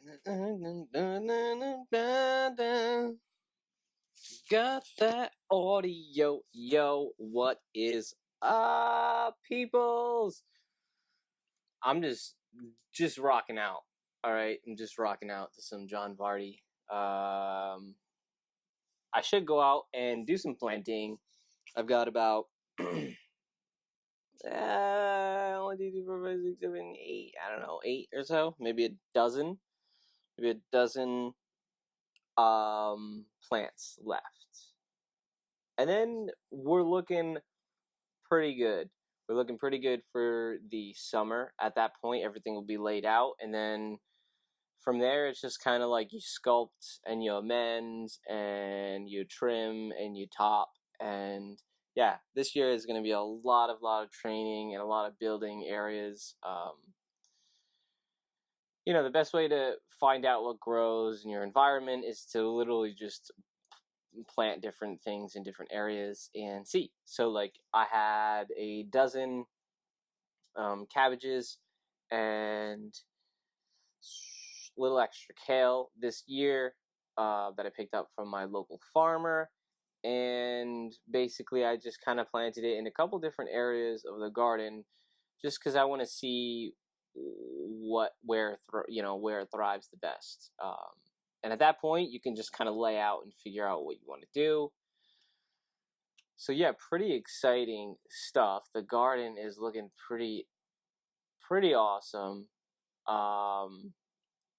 Got that audio, yo, what is up, peoples? I'm just rocking out, all right? I'm just rocking out to some John Vardy. I should go out and do some planting. I've got about 1, 2, 3, 4, 5, 6, 7, 8. I don't know, 8 or so, maybe a dozen, plants left. And then we're looking pretty good. We're looking pretty good for the summer. At that point, everything will be laid out. And then from there, it's just kind of like you sculpt and you amend and you trim and you top. And yeah, this year is going to be a lot of training and a lot of building areas. The best way to find out what grows in your environment is to literally just plant different things in different areas and see. So like I had a dozen cabbages and little extra kale this year that I picked up from my local farmer, and basically I just kind of planted it in a couple different areas of the garden just because I want to see where it thrives the best. And at that point, you can just kind of lay out and figure out what you want to do. So yeah, pretty exciting stuff. The garden is looking pretty awesome.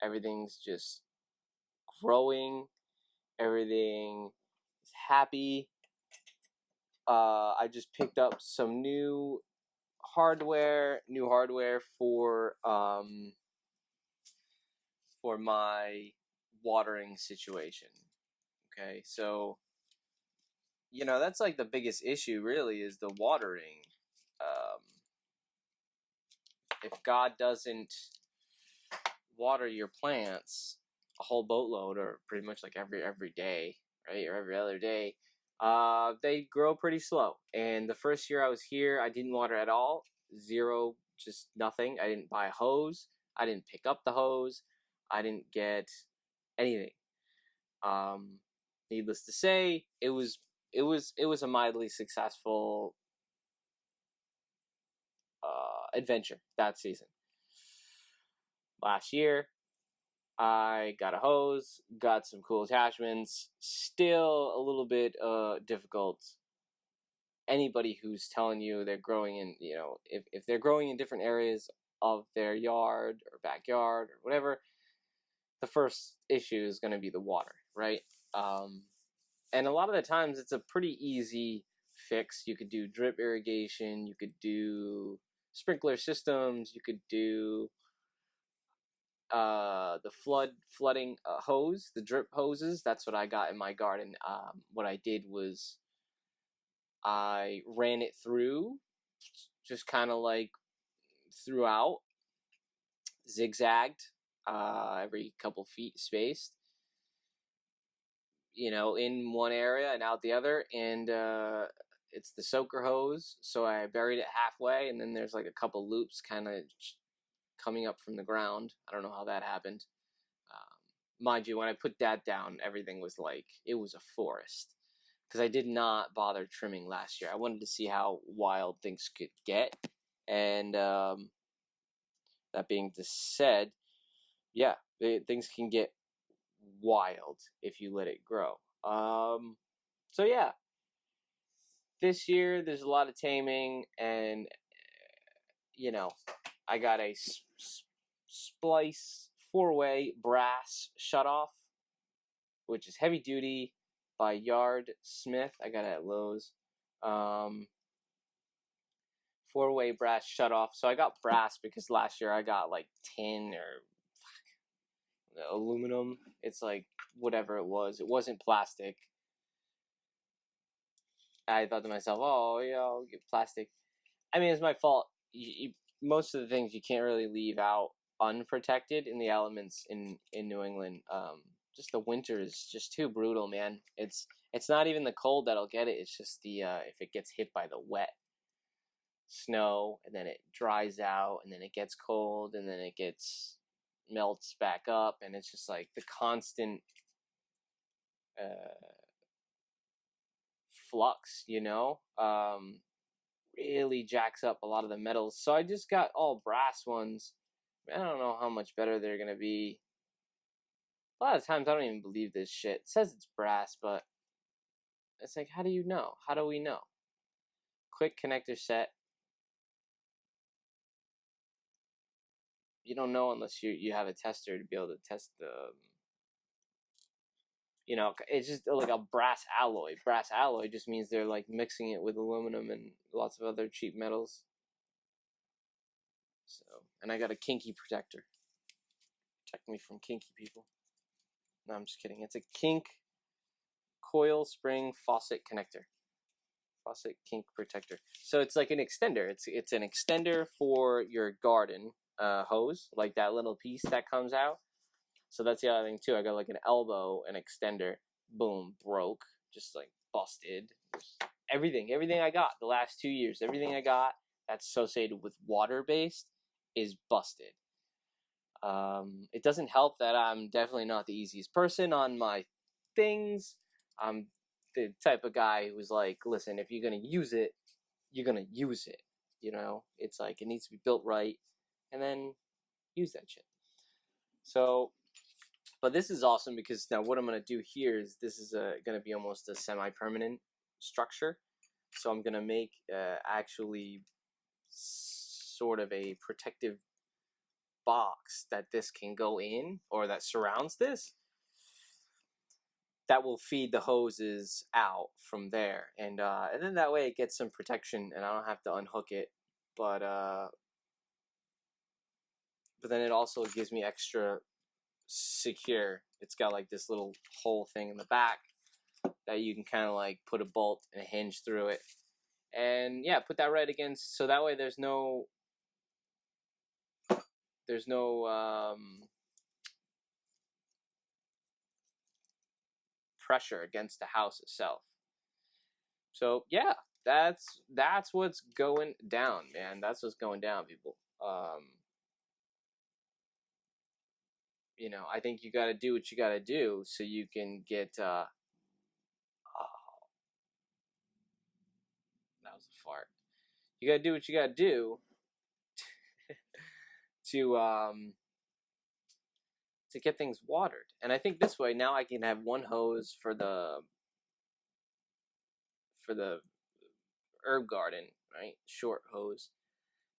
Everything's just growing. Everything is happy. I just picked up some new hardware for my watering situation. Okay, so that's like the biggest issue really is the watering. If God doesn't water your plants a whole boatload or pretty much like every day, right, or every other day, they grow pretty slow. And the first year I was here, I didn't water at all. Zero, just nothing. I didn't buy a hose. I didn't pick up the hose. I didn't get anything. Needless to say, it was a mildly successful adventure that season. Last year, I got a hose, got some cool attachments. Still a little bit difficult. Anybody who's telling you they're growing in, if they're growing in different areas of their yard or backyard or whatever, the first issue is going to be the water, right? And a lot of the times it's a pretty easy fix. You could do drip irrigation, you could do sprinkler systems, you could do the flooding hose, the drip hoses. That's what I got in my garden. What I did was I ran it through, just kind of like throughout, zigzagged, every couple feet spaced, in one area and out the other, and it's the soaker hose, so I buried it halfway, and then there's like a couple loops kind of coming up from the ground. I don't know how that happened. Mind you, when I put that down, everything was like, it was a forest, because I did not bother trimming last year. I wanted to see how wild things could get, and that being said, yeah, things can get wild if you let it grow. So yeah, this year there's a lot of taming, and I got a splice 4-way brass shutoff, which is heavy duty, by Yard Smith. I got it at Lowe's. 4-way brass shutoff. So I got brass because last year I got like tin or aluminum. It's like whatever it was. It wasn't plastic. I thought to myself, oh yeah, I'll get plastic. I mean, it's my fault. Most of the things you can't really leave out unprotected in the elements in New England. Just the winter is just too brutal, man. It's not even the cold that'll get it. It's just the if it gets hit by the wet snow, and then it dries out, and then it gets cold, and then it gets melts back up, and it's just like the constant flux, really jacks up a lot of the metals. So I just got all brass ones. I don't know how much better they're gonna be. A lot of times I don't even believe this shit. It says it's brass, but it's like, how do you know? How do we know? Quick connector set. You don't know unless you have a tester to be able to test the. It's just like a brass alloy. Brass alloy just means they're like mixing it with aluminum and lots of other cheap metals. So, and I got a kinky protector. Protect me from kinky people. No, I'm just kidding. It's a kink coil spring faucet connector. Faucet kink protector. So it's like an extender. It's an extender for your garden hose, like that little piece that comes out. So that's the other thing too. I got like an elbow, an extender. Boom, broke. Just like busted. Everything I got the last 2 years, everything I got that's associated with water based is busted. It doesn't help that I'm definitely not the easiest person on my things. I'm the type of guy who's like, listen, if you're gonna use it, you're gonna use it. It's like it needs to be built right, and then use that shit. So, but this is awesome because now what I'm gonna do here is this is gonna be almost a semi-permanent structure. So I'm gonna make actually sort of a protective box that this can go in, or that surrounds this, that will feed the hoses out from there, and then that way it gets some protection and I don't have to unhook it, but then it also gives me extra secure. It's got like this little hole thing in the back that you can kind of like put a bolt and a hinge through it, and yeah, put that right against, so that way there's no pressure against the house itself. So yeah, that's what's going down, man. That's what's going down, people. I think you got to do what you got to do so you can get. Oh, that was a fart. You got to do what you got to do to get things watered. And I think this way now I can have one hose for the herb garden, right? Short hose.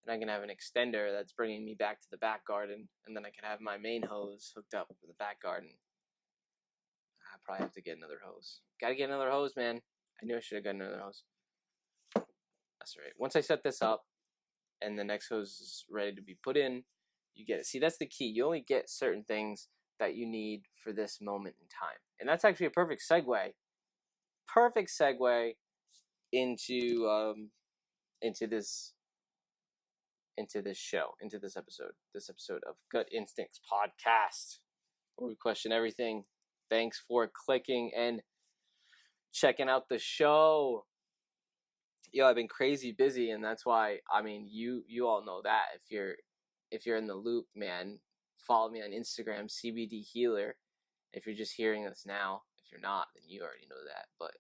And I can have an extender that's bringing me back to the back garden, and then I can have my main hose hooked up with the back garden. I probably have to get another hose. Gotta get another hose, man. I knew I should have got another hose. That's right. Once I set this up and the next hose is ready to be put in, you get it. See, that's the key. You only get certain things that you need for this moment in time. And that's actually a perfect segue. Perfect segue into this show, into this episode of Gut Instincts Podcast, where we question everything. Thanks for clicking and checking out the show. I've been crazy busy, and that's why, you all know that. If you're in the loop, man, follow me on Instagram, CBD Healer. If you're just hearing this now, if you're not, then you already know that. But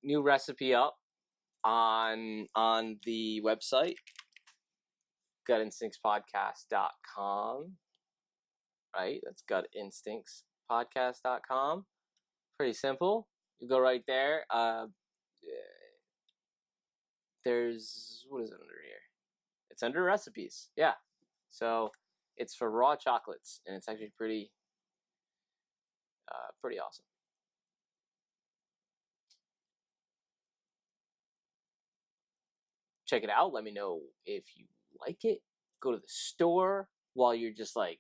new recipe up on the website, gutinstinctspodcast.com, right? That's gutinstinctspodcast.com. Pretty simple. You go right there. There's, what is it under here? It's under recipes. Yeah. So it's for raw chocolates, and it's actually pretty awesome. Check it out. Let me know if you like it. Go to the store while you're just like,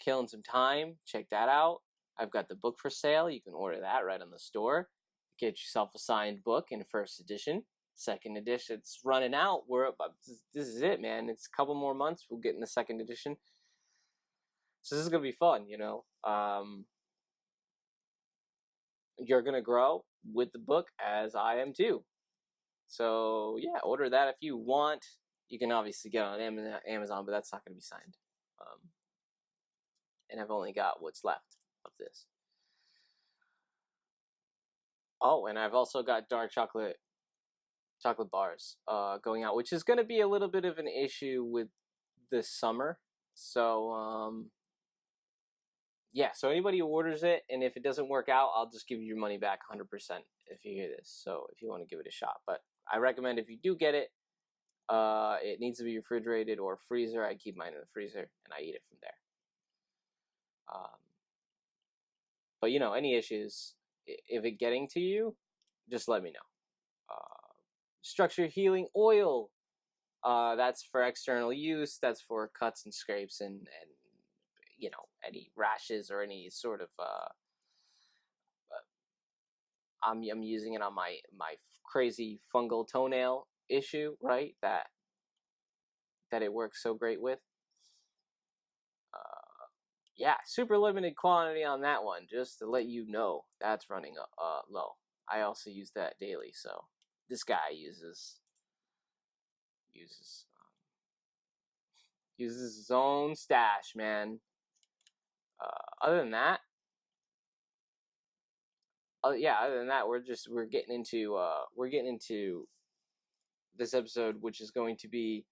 killing some time. Check that out. I've got the book for sale. You can order that right on the store. Get yourself a signed book in first edition. Second edition, it's running out. This is it, man. It's a couple more months. We'll get in the second edition. So this is gonna be fun, You're gonna grow with the book as I am too. So yeah, order that if you want. You can obviously get on Amazon, but that's not going to be signed. And I've only got what's left of this. Oh, and I've also got dark chocolate bars going out, which is going to be a little bit of an issue with this summer. So yeah, so anybody who orders it, and if it doesn't work out, I'll just give you your money back 100% if you hear this. So if you want to give it a shot, but I recommend if you do get it, it needs to be refrigerated or freezer. I keep mine in the freezer and I eat it from there. But you know, any issues, if it getting to you, just let me know. Structure healing oil. That's for external use. That's for cuts and scrapes and you know, any rashes or any sort of I'm using it on my crazy fungal toenail issue, right? That it works so great with. Yeah, super limited quantity on that one, just to let you know that's running low. I also use that daily, so this guy uses his own stash, man. Other than that, we're getting into this episode, which is going to be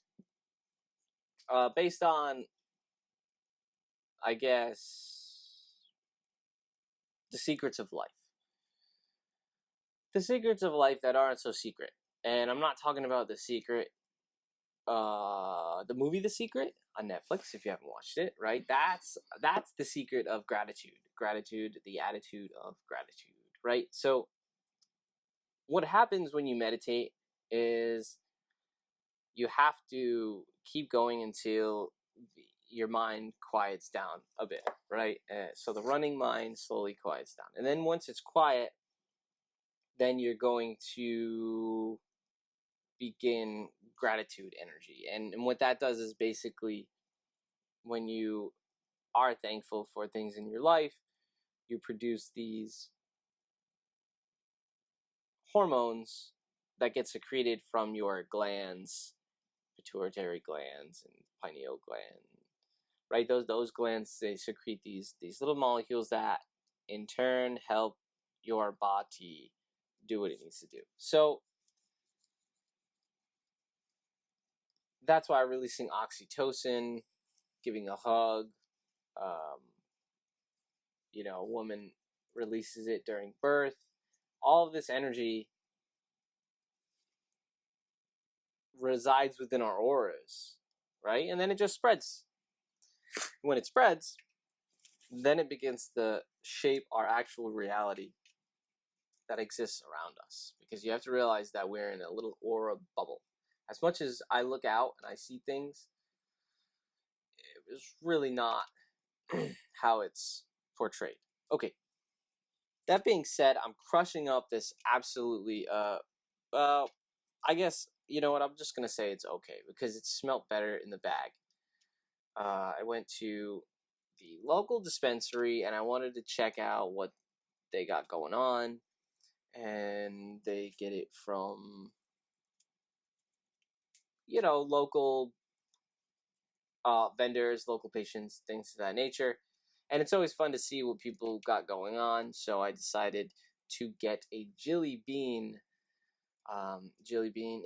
based on, I guess, the secrets of life. The secrets of life that aren't so secret. And I'm not talking about The Secret, the movie The Secret on Netflix, if you haven't watched it, right? That's the secret of gratitude. Gratitude, the attitude of gratitude, right? So what happens when you meditate is you have to keep going until your mind quiets down a bit, right? So the running mind slowly quiets down. And then once it's quiet, then you're going to begin gratitude energy. And what that does is basically, when you are thankful for things in your life, you produce these hormones that get secreted from your glands, pituitary glands and pineal gland, right? Those glands, they secrete these little molecules that in turn help your body do what it needs to do. So that's why releasing oxytocin, giving a hug, you know, a woman releases it during birth. All of this energy resides within our auras, right? And then it just spreads. When it spreads, then it begins to shape our actual reality that exists around us. Because you have to realize that we're in a little aura bubble. As much as I look out and I see things, it was really not how it's portrayed. Okay. That being said, I'm crushing up this absolutely I guess, you know what, I'm just gonna say it's okay because it smelled better in the bag. I went to the local dispensary and I wanted to check out what they got going on, and they get it from, you know, local vendors, local patients, things of that nature. And it's always fun to see what people got going on, so I decided to get a Jilly Bean. Jilly Bean,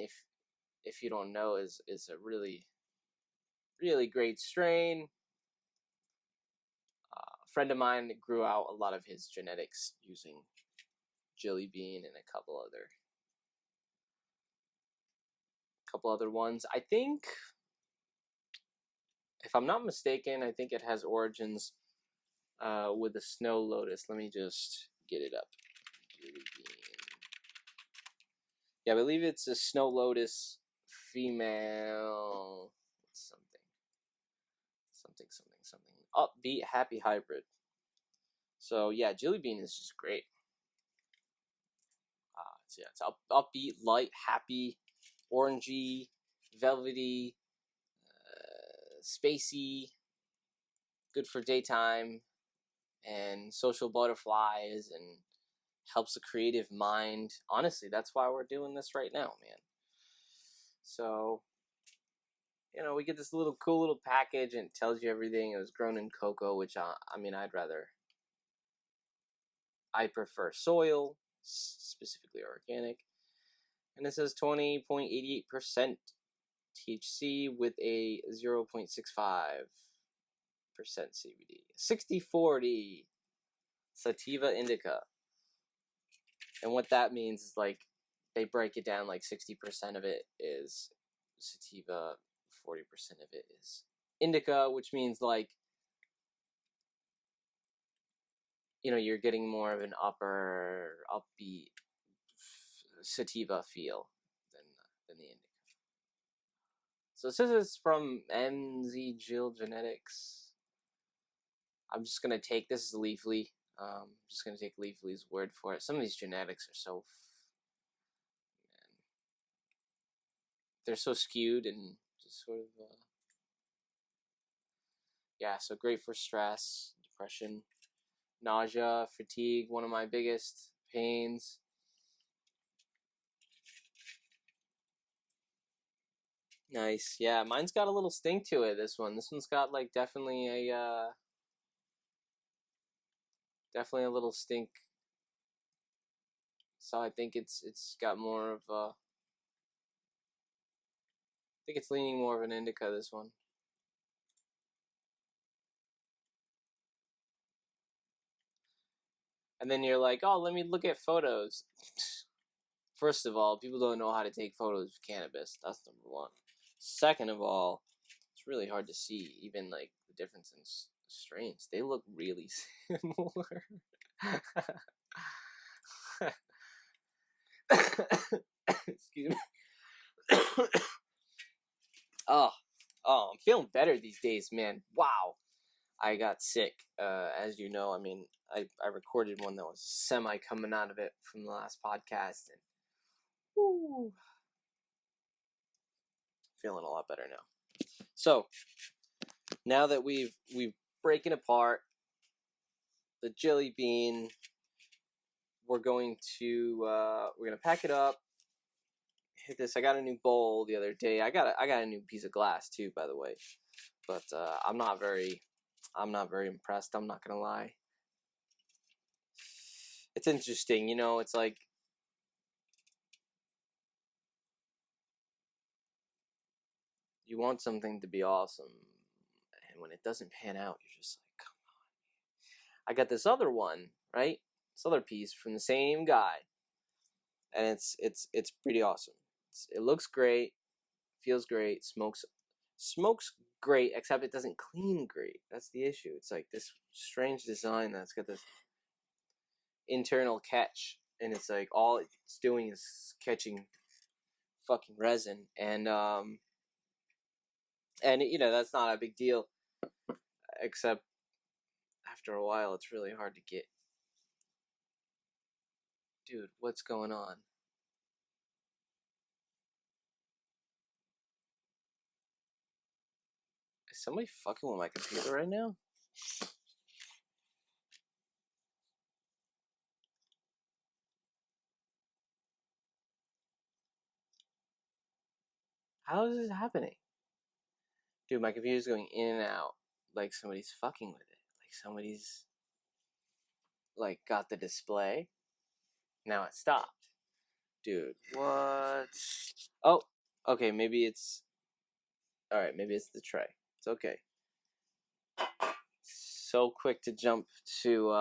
if you don't know, is a really, really great strain. A friend of mine grew out a lot of his genetics using Jilly Bean and a couple other ones. I think, if I'm not mistaken, I think it has origins with the snow lotus. Let me just get it up. Jilly Bean. Yeah, I believe it's a snow lotus female something upbeat happy hybrid. So yeah, Jilly Bean is just great. So yeah, it's upbeat, light, happy, orangey, velvety, spacey, good for daytime and social butterflies, and helps a creative mind. Honestly, that's why we're doing this right now, man. So we get this cool little package, and it tells you everything. It was grown in cocoa, which I prefer soil, specifically organic. And it says 20.88% THC with a 0.65% CBD. 60/40 sativa indica. And what that means is they break it down 60% of it is sativa, 40% of it is indica, which means you're getting more of an upbeat sativa feel than the indica. So this is from MZ Jill Genetics. I'm just gonna take this as Leafly. Just gonna take Leafly's word for it. Some of these genetics are so they're so skewed and just sort of so great for stress, depression, nausea, fatigue, one of my biggest pains. Nice. Yeah, mine's got a little stink to it, this one's got definitely a little stink. So I think it's got more of I think it's leaning more of an indica, this one. And then you're like, oh, let me look at photos. First of all, people don't know how to take photos of cannabis. That's number one. Second of all, it's really hard to see even the difference in strains. They look really similar. Excuse me. oh, I'm feeling better these days, man. Wow. I got sick, as you know. I recorded one that was semi coming out of it from the last podcast, and woo, feeling a lot better now. So now that we've breaking apart the jelly bean, we're gonna pack it up. Hit this. I got a new bowl the other day. I got a new piece of glass too, by the way. But I'm not very impressed. I'm not gonna lie. It's interesting, it's you want something to be awesome, and when it doesn't pan out, you're just like, come on. I got this other one, right? This other piece from the same guy, and it's pretty awesome. It looks great, feels great, smokes great, except it doesn't clean great. That's the issue. It's this strange design that's got this internal catch, and it's all it's doing is catching fucking resin, and that's not a big deal, except after a while it's really hard to get. Dude, what's going on? Is somebody fucking with my computer right now? How is this happening? Dude, my computer's going in and out like somebody's fucking with it. Like somebody's got the display. Now it stopped. Dude, what? Oh, okay, maybe it's... Alright, maybe it's the tray. It's okay. So quick to jump to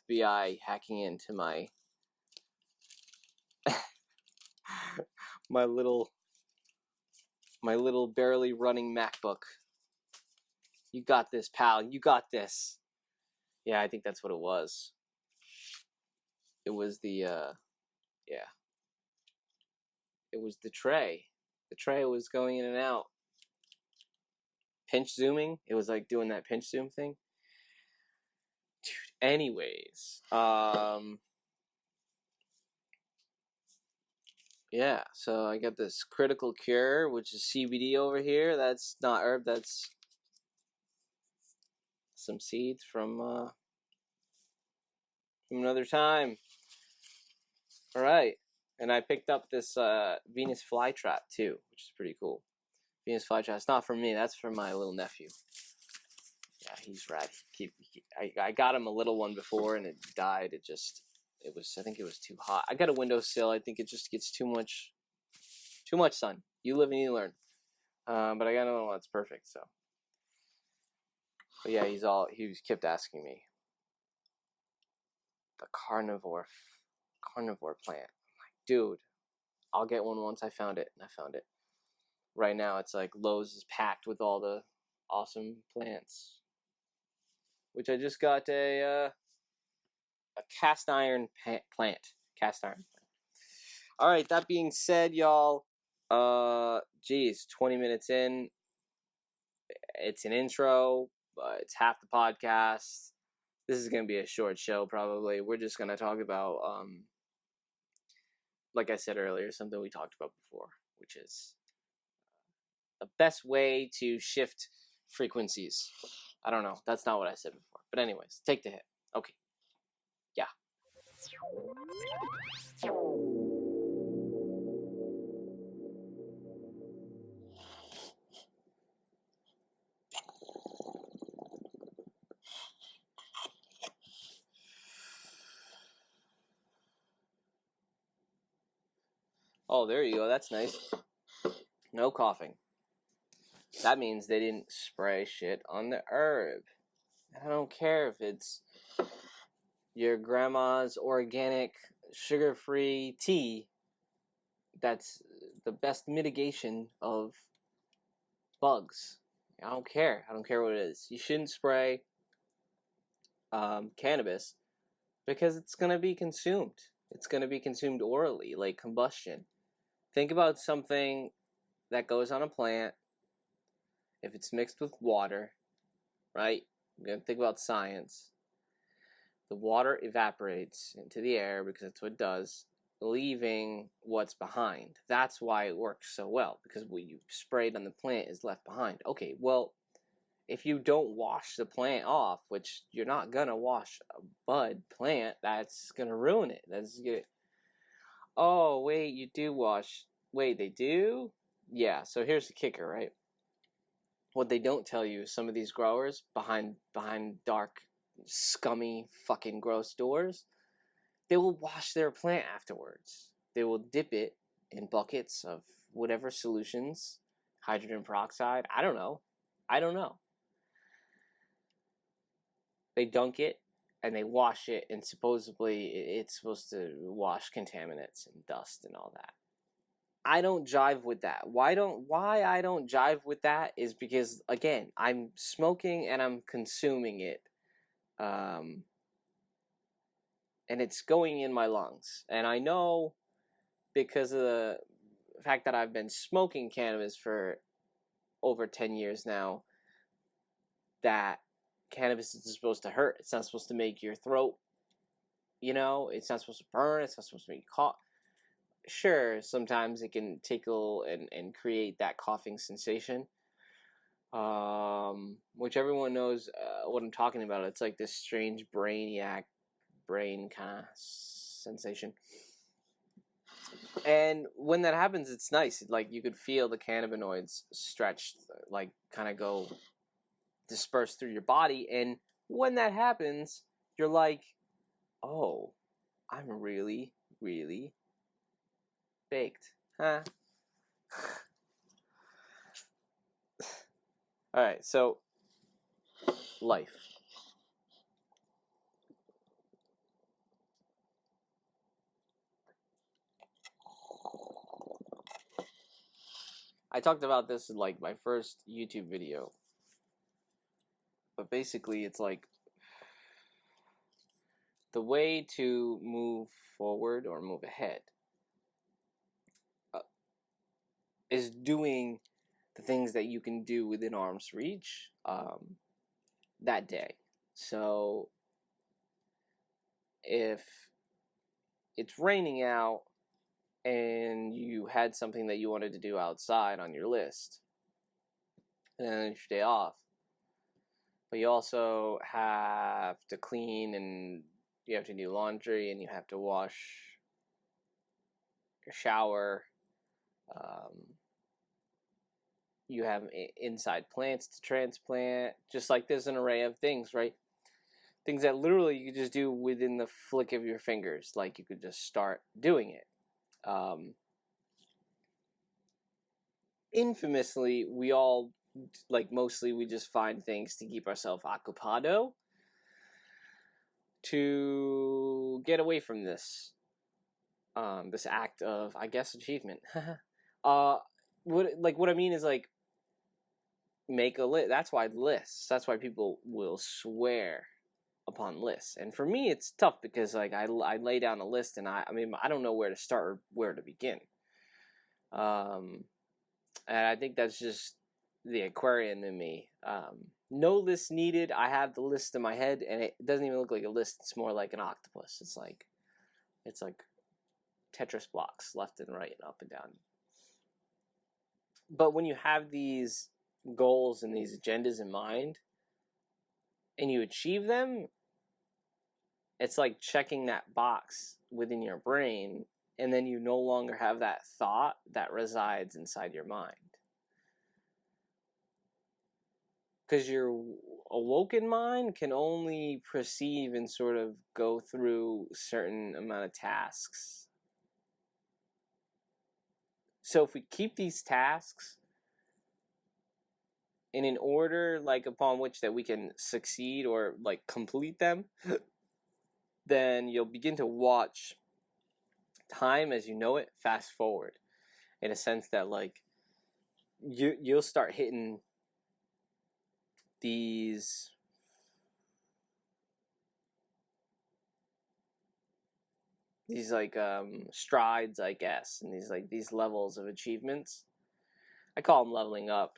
FBI hacking into my... my little barely running MacBook. You got this, pal. You got this. Yeah, I think that's what it was. It was the, It was the tray. The tray was going in and out. Pinch zooming. It was doing that pinch zoom thing. Dude, anyways. Yeah, so I got this critical cure, which is CBD over here. That's not herb, that's some seeds from another time. All right, and I picked up this Venus flytrap too, which is pretty cool. Venus flytrap. It's not for me. That's for my little nephew. Yeah, he's rad. I got him a little one before, and it died. I think it was too hot. I got a windowsill. I think it just gets too much sun. You live and you learn. But I got another one that's perfect. So, but yeah, he kept asking me the carnivore plant. I'm like, dude, I'll get one once I found it, and I found it. Right now, it's like Lowe's is packed with all the awesome plants, which I just got a cast iron plant. Cast iron. All right. That being said, y'all. 20 minutes in. It's an intro. It's half the podcast. This is gonna be a short show, probably. We're just gonna talk about, like I said earlier, something we talked about before, which is the best way to shift frequencies. I don't know. That's not what I said before. But anyways, take the hit. Okay. Yeah. Oh, there you go. That's nice. No coughing. That means they didn't spray shit on the herb. I don't care if it's your grandma's organic sugar-free tea. That's the best mitigation of bugs. I don't care. I don't care what it is. You shouldn't spray cannabis because it's going to be consumed. It's going to be consumed orally, like combustion. Think about something that goes on a plant. If it's mixed with water, right? You're going to think about science. The water evaporates into the air because that's what it does, leaving what's behind. That's why it works so well, because what you sprayed on the plant is left behind. Okay, well, if you don't wash the plant off, which you're not going to wash a bud plant, that's going to ruin it. That's good. Oh, wait, you do wash. Wait, they do? Yeah, so here's the kicker, right? What they don't tell you is some of these growers behind dark, scummy, fucking gross doors, they will wash their plant afterwards. They will dip it in buckets of whatever solutions, hydrogen peroxide, I don't know. They dunk it and they wash it, and supposedly it's supposed to wash contaminants and dust and all that. I don't jive with that. Why I don't jive with that is because, again, I'm smoking and I'm consuming it. And it's going in my lungs. And I know, because of the fact that I've been smoking cannabis for over 10 years now, that cannabis isn't supposed to hurt. It's not supposed to make your throat, it's not supposed to burn. It's not supposed to make you cough. Sure, sometimes it can tickle and create that coughing sensation, which everyone knows what I'm talking about. It's like this strange brain kind of sensation. And when that happens, it's nice. Like, you could feel the cannabinoids stretch, like, kind of go disperse through your body. And when that happens, you're like, oh, I'm really, really baked, huh? All right, so life. I talked about this in like my first YouTube video, but basically it's like the way to move forward or move ahead is doing the things that you can do within arm's reach that day. So if it's raining out and you had something that you wanted to do outside on your list, and then it's your day off, but you also have to clean and you have to do laundry and you have to wash your shower, You have inside plants to transplant. Just like there's an array of things, right? Things that literally you could just do within the flick of your fingers. Like you could just start doing it. Infamously, we all, like mostly, we just find things to keep ourselves ocupado to get away from this this act of, I guess, achievement. What I mean is, like, make a list. That's why lists. That's why people will swear upon lists. And for me, it's tough because, like, I lay down a list and I mean, I don't know where to start or where to begin. And I think that's just the Aquarian in me. No list needed. I have the list in my head, and it doesn't even look like a list. It's more like an octopus. It's like Tetris blocks left and right and up and down. But when you have these goals and these agendas in mind, and you achieve them, it's like checking that box within your brain, and then you no longer have that thought that resides inside your mind. Because your awoken mind can only perceive and sort of go through certain amount of tasks. So if we keep these tasks in an order, like, upon which that we can succeed or, like, complete them, then you'll begin to watch time as you know it fast forward, in a sense that, like, you'll start hitting these like strides, I guess, and these levels of achievements. I call them leveling up.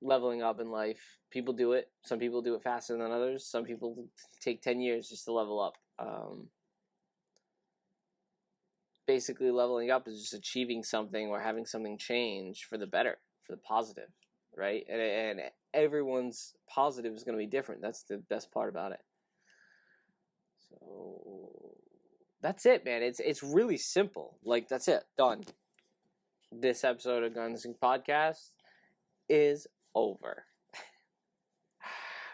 Leveling up in life. People do it. Some people do it faster than others. Some people take 10 years just to level up. Basically, leveling up is just achieving something or having something change for the better, for the positive, right? And everyone's positive is going to be different. That's the best part about it. So that's it, man. It's really simple. Like, that's it. Done. This episode of Guns and Podcast is over.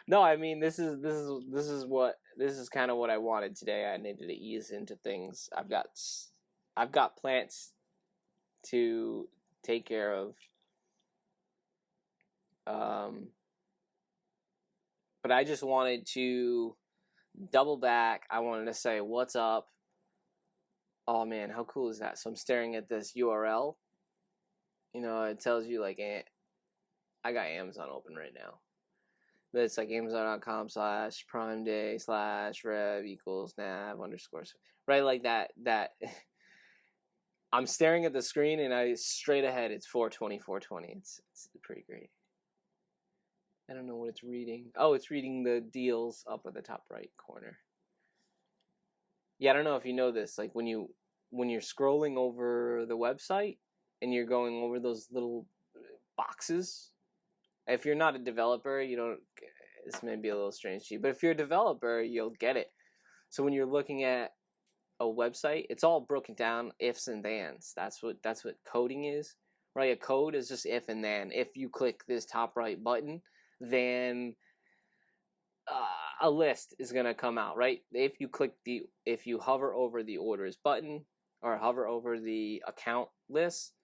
No, I mean, this is kind of what I wanted today. I needed to ease into things. I've got plants to take care of. But I just wanted to double back. I wanted to say, what's up? Oh man, how cool is that? So I'm staring at this URL. You know, it tells you, like, I got Amazon open right now. But it's like Amazon.com/Prime Day /Rev equals nav _ right, like that. I'm staring at the screen and straight ahead it's 420. It's pretty great. I don't know what it's reading. Oh, it's reading the deals up at the top right corner. Yeah, I don't know if you know this. Like, when you're scrolling over the website and you're going over those little boxes. If you're not a developer, you don't. This may be a little strange to you, but if you're a developer, you'll get it. So when you're looking at a website, it's all broken down ifs and thens. That's what coding is, right? A code is just if and then. If you click this top right button, then a list is gonna come out, right? If you hover over the orders button or hover over the account list,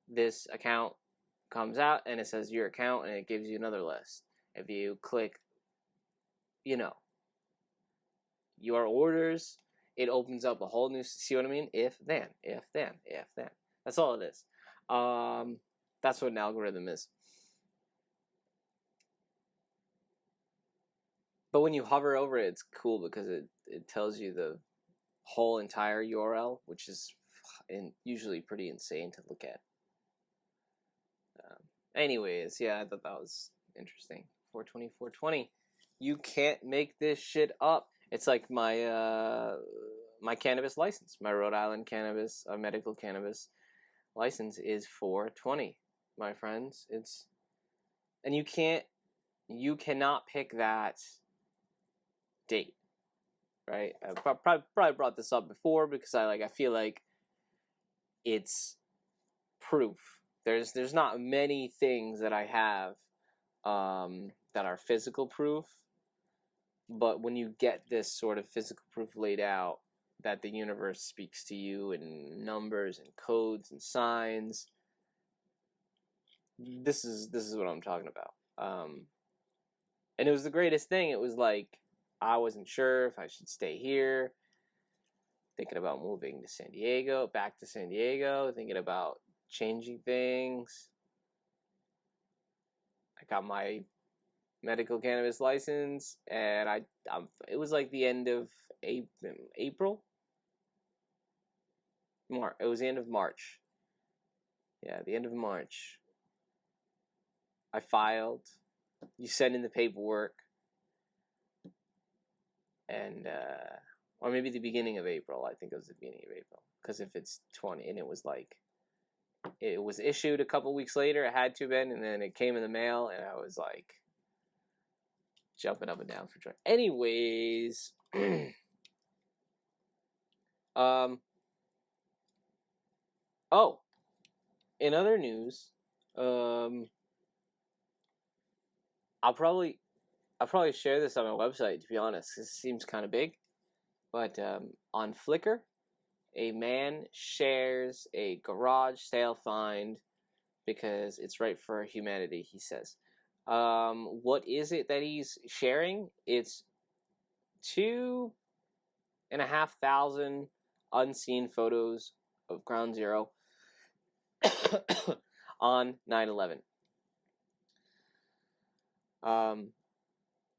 this account comes out and it says your account and it gives you another list. If you click, your orders, it opens up a whole new, see what I mean? If then. That's all it is. That's what an algorithm is. But when you hover over it, it's cool because it tells you the whole entire URL, which is usually pretty insane to look at. Anyways, yeah, I thought that was interesting. 420. You can't make this shit up. It's like my cannabis license. My Rhode Island cannabis, medical cannabis license is 420, my friends. And you cannot pick that date, right? I probably brought this up before because I feel like it's proof. There's not many things that I have that are physical proof, but when you get this sort of physical proof laid out that the universe speaks to you in numbers and codes and signs, this is what I'm talking about. And it was the greatest thing. It was like I wasn't sure if I should stay here, thinking about moving to San Diego, back to San Diego, thinking about changing things. I got my medical cannabis license, and it was like the end of April. It was the end of March. Yeah, the end of March. I filed. You send in the paperwork, and or maybe the beginning of April. I think it was the beginning of April, because if it's 20, and it was issued a couple weeks later. It had to have been, and then it came in the mail, and I was like jumping up and down for joy. Anyways, oh, in other news, I'll probably share this on my website, to be honest. This seems kind of big, but on Flickr, a man shares a garage sale find because it's right for humanity, he says. What is it that he's sharing? It's 2,500 unseen photos of Ground Zero on 9/11.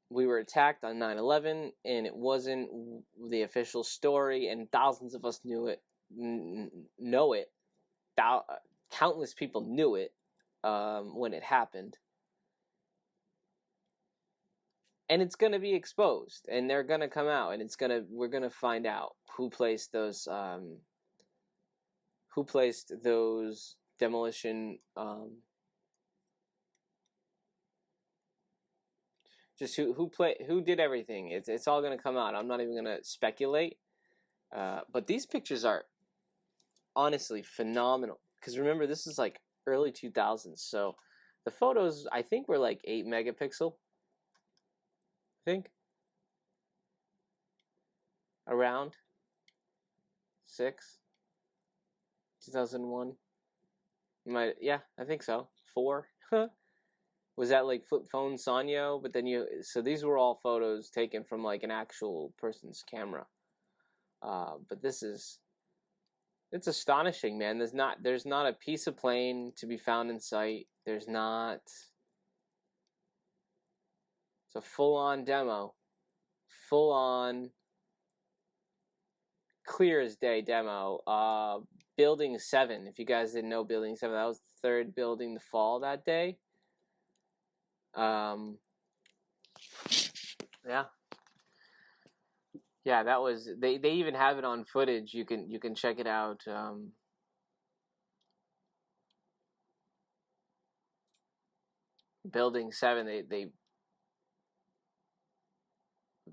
We were attacked on 9/11, and it wasn't the official story, and thousands of us knew it, know it. Countless people knew it when it happened. And it's going to be exposed, and they're going to come out, and we're going to find out who placed those demolition just who did everything. It's all going to come out. I'm not even going to speculate. But these pictures are honestly phenomenal, because remember, this is like early 2000s, so the photos I think were like 8 megapixel. I think around 6 2001. I think so. 4. Was that like flip phone Sanyo? But then so these were all photos taken from like an actual person's camera. But it's astonishing, man. There's not a piece of plane to be found in sight. There's not. It's a full-on demo. Full-on, clear as day demo. Building 7. If you guys didn't know, Building 7, that was the third building to fall that day. Yeah, that was. They even have it on footage. You can check it out. Building 7.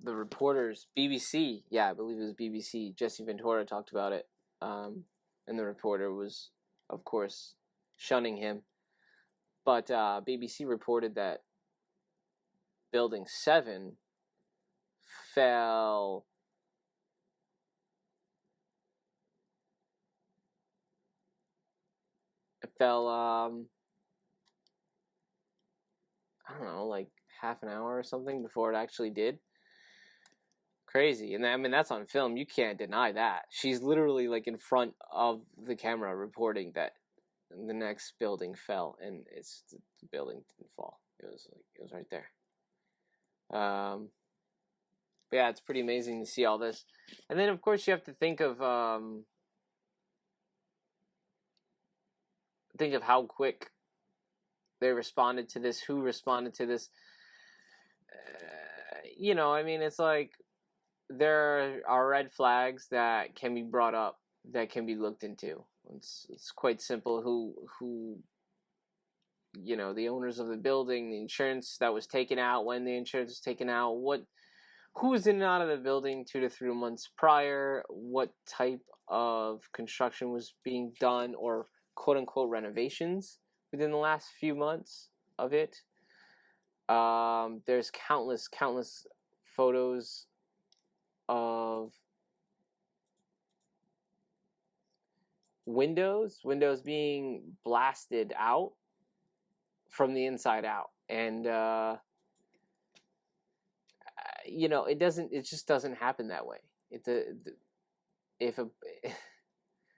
The reporters, BBC. Yeah, I believe it was BBC. Jesse Ventura talked about it. And the reporter was, of course, shunning him. But BBC reported that Building 7 fell. It fell. I don't know, like half an hour or something before it actually did. Crazy. And I mean, that's on film. You can't deny that. She's literally like in front of the camera reporting that the next building fell, and the building didn't fall. It was right there. But yeah, it's pretty amazing to see all this. And then of course you have to think of how quick they responded to this, who responded to this. I mean, it's like there are red flags that can be brought up, that can be looked into. It's quite simple. Who the owners of the building, the insurance that was taken out, when the insurance was taken out, who was in and out of the building 2 to 3 months prior, what type of construction was being done or quote-unquote renovations within the last few months of it. There's countless photos of windows being blasted out from the inside out, and it just doesn't happen that way.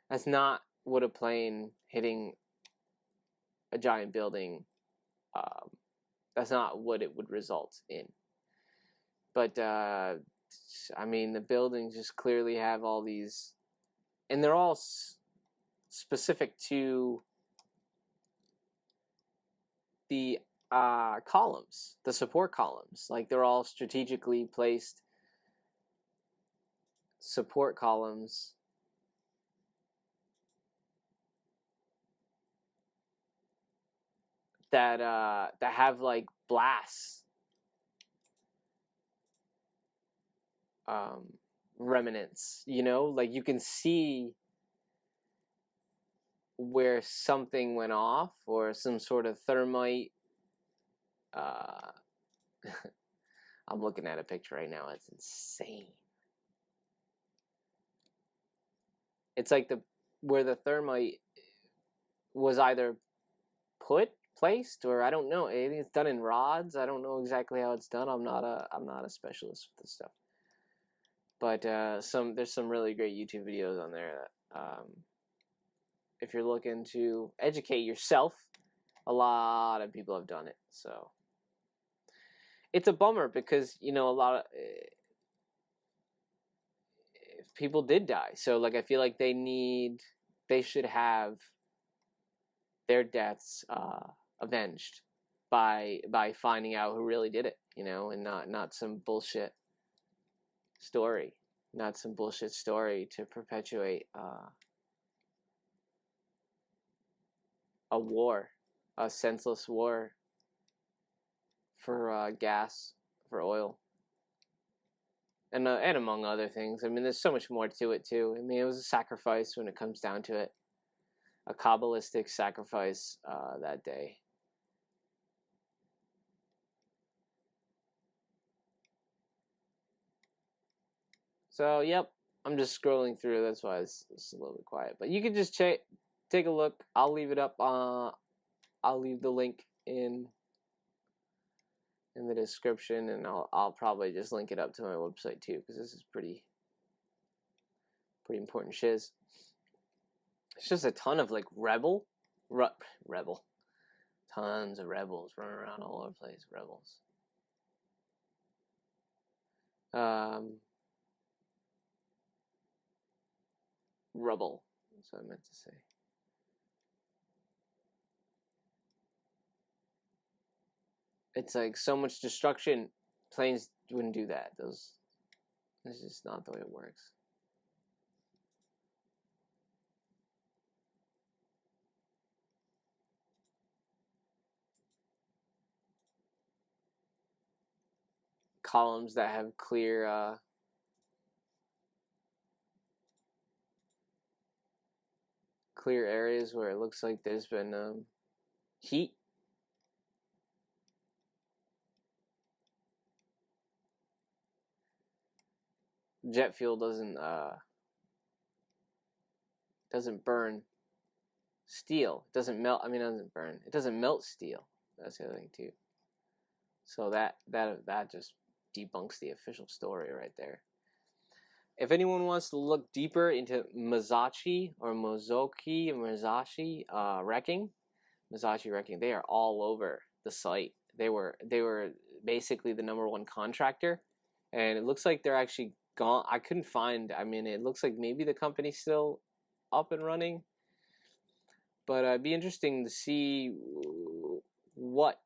That's not what a plane hitting a giant building, that's not what it would result in. But the buildings just clearly have all these, and they're all specific to the columns, the support columns. Like, they're all strategically placed support columns that have like blasts remnants, like you can see where something went off, or some sort of thermite. I'm looking at a picture right now. It's insane. It's like where the thermite was either placed, or I don't know. I think it's done in rods. I don't know exactly how it's done. I'm not a specialist with this stuff. But there's some really great YouTube videos on there that, if you're looking to educate yourself, a lot of people have done it. So it's a bummer, because a lot of people did die. So like, I feel like they should have their deaths avenged by finding out who really did it, and not some bullshit story, to perpetuate a war, a senseless war for gas, for oil, and among other things. There's so much more to it too. It was a sacrifice when it comes down to it, a Kabbalistic sacrifice that day. So, yep, I'm just scrolling through. That's why it's a little bit quiet. But you can just take a look. I'll leave it up. I'll leave the link in the description, and I'll probably just link it up to my website too, because this is pretty important shiz. It's just a ton of like rebel, tons of rebels running around all over the place. Rebels. Rubble. That's what I meant to say. It's like so much destruction. Planes wouldn't do that. This is just not the way it works. Columns that have clear areas where it looks like there's been heat. Jet fuel doesn't burn steel. It doesn't melt. It doesn't burn. It doesn't melt steel. That's the other thing too. So that just debunks the official story right there. If anyone wants to look deeper into Masashi wrecking, they are all over the site. They were basically the #1 contractor, and it looks like they're actually gone. I couldn't find. It looks like maybe the company's still up and running, but it'd be interesting to see what,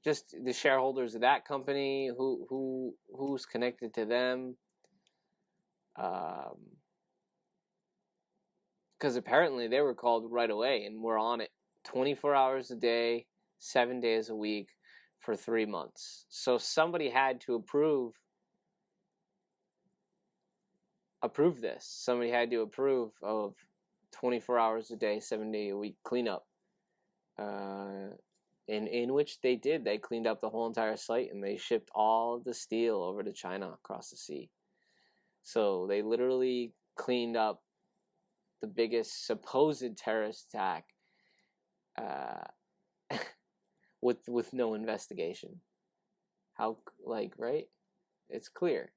just the shareholders of that company, who's connected to them, because apparently they were called right away and were on it 24 hours a day, 7 days a week for 3 months. So somebody had to approve this. Somebody had to approve of 24 hours a day, 7 day a week cleanup. In which they cleaned up the whole entire site, and they shipped all of the steel over to China across the sea. So they literally cleaned up the biggest supposed terrorist attack with no investigation. How, like, right? It's clear.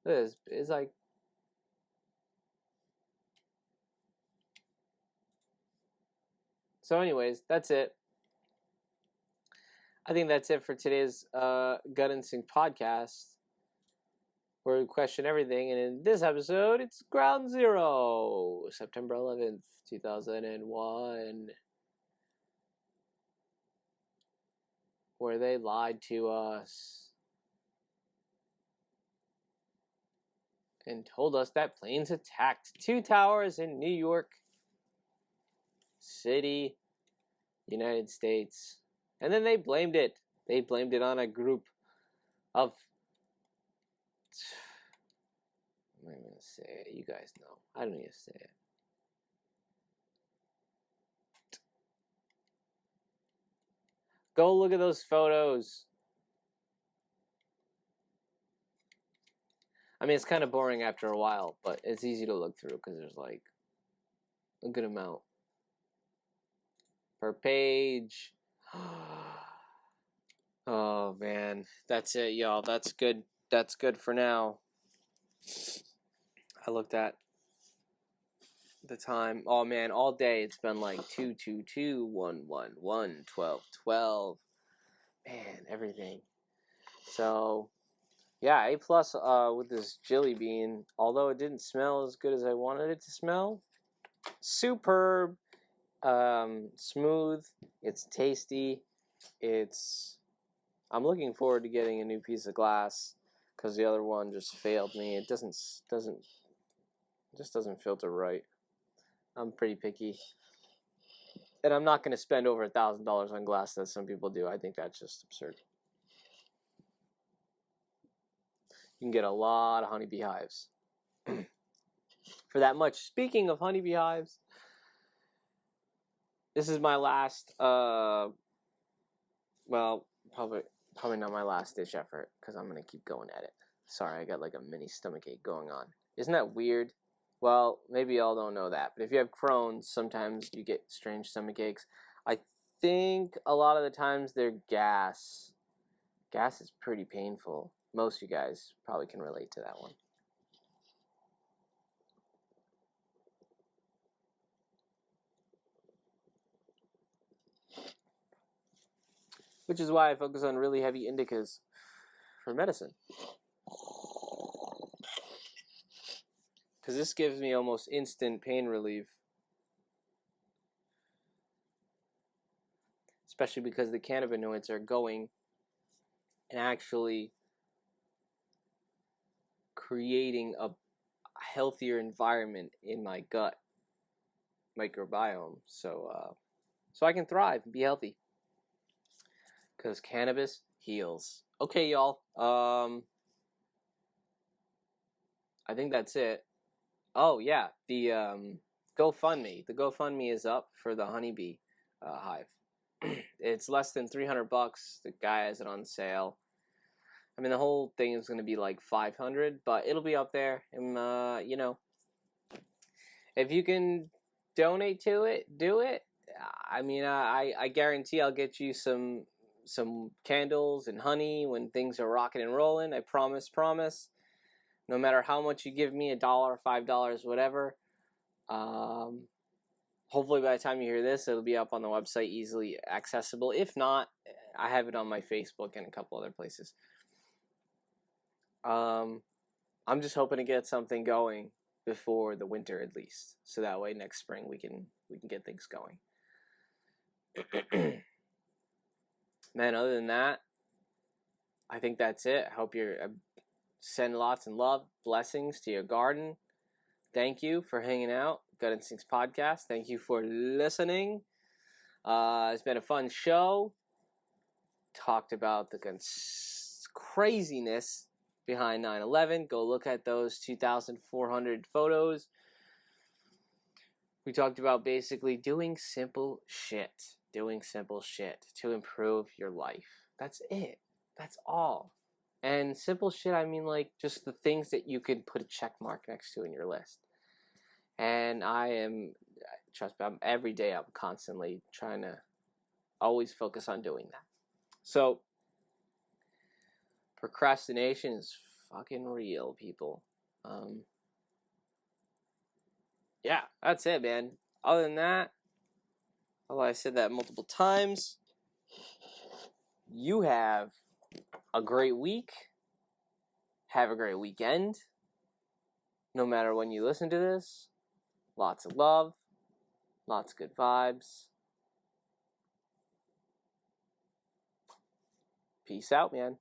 It's like, so anyways, that's it. I think that's it for today's Gut Instinct podcast, where we question everything. And in this episode, it's Ground Zero, September 11th, 2001, where they lied to us and told us that planes attacked 2 towers in New York City, United States. And then they blamed it. They blamed it on a group of... I'm not going to say it. You guys know. I don't need to say it. Go look at those photos. I mean, it's kind of boring after a while, but it's easy to look through because there's like a good amount per page. Oh man, that's it, y'all. That's good. That's good for now. I looked at the time. Oh man, all day it's been like 2:22, 1:11, 12:12. Man, everything. So yeah, A+ with this jelly bean. Although it didn't smell as good as I wanted it to smell. Superb. Smooth. It's tasty. I'm looking forward to getting a new piece of glass because the other one just failed me. It just doesn't filter right. I'm pretty picky, and I'm not going to spend over $1,000 on glass that some people do. I think that's just absurd. You can get a lot of honeybee hives for that much. Speaking of honeybee hives, this is my last. Well, probably not my last ditch effort because I'm gonna keep going at it. Sorry, I got like a mini stomachache going on. Isn't that weird? Well, maybe y'all don't know that, but if you have Crohn's, sometimes you get strange stomach aches. I think a lot of the times they're gas. Gas is pretty painful. Most of you guys probably can relate to that one. Which is why I focus on really heavy indicas for medicine. Because this gives me almost instant pain relief. Especially because the cannabinoids are going and actually creating a healthier environment in my gut microbiome. So I can thrive and be healthy. Because cannabis heals. Okay, y'all. I think that's it. Oh, yeah. The GoFundMe. The GoFundMe is up for the honeybee hive. It's less than $300. The guy has it on sale. I mean, the whole thing is going to be like $500, but it'll be up there. And, you know, if you can donate to it, do it. I mean, I guarantee I'll get you some candles and honey when things are rocking and rolling. I promise. No matter how much you give me, $1, $5, whatever. Hopefully by the time you hear this, it'll be up on the website, easily accessible. If not, I have it on my Facebook and a couple other places. I'm just hoping to get something going before the winter at least, so that way next spring we can get things going. Man, other than that, I think that's it. I hope you're send lots of love, blessings to your garden. Thank you for hanging out. Gut Instincts Podcast. Thank you for listening. It's been a fun show. Talked about the craziness behind 9/11. Go look at those 2,400 photos. We talked about basically doing simple shit to improve your life. That's it. That's all. And simple shit, I mean like just the things that you could put a check mark next to in your list. And trust me, every day I'm constantly trying to always focus on doing that. So, procrastination is fucking real, people. Yeah, that's it, man. Other than that, although I said that multiple times, you have a great week. Have a great weekend. No matter when you listen to this, lots of love, lots of good vibes. Peace out, man.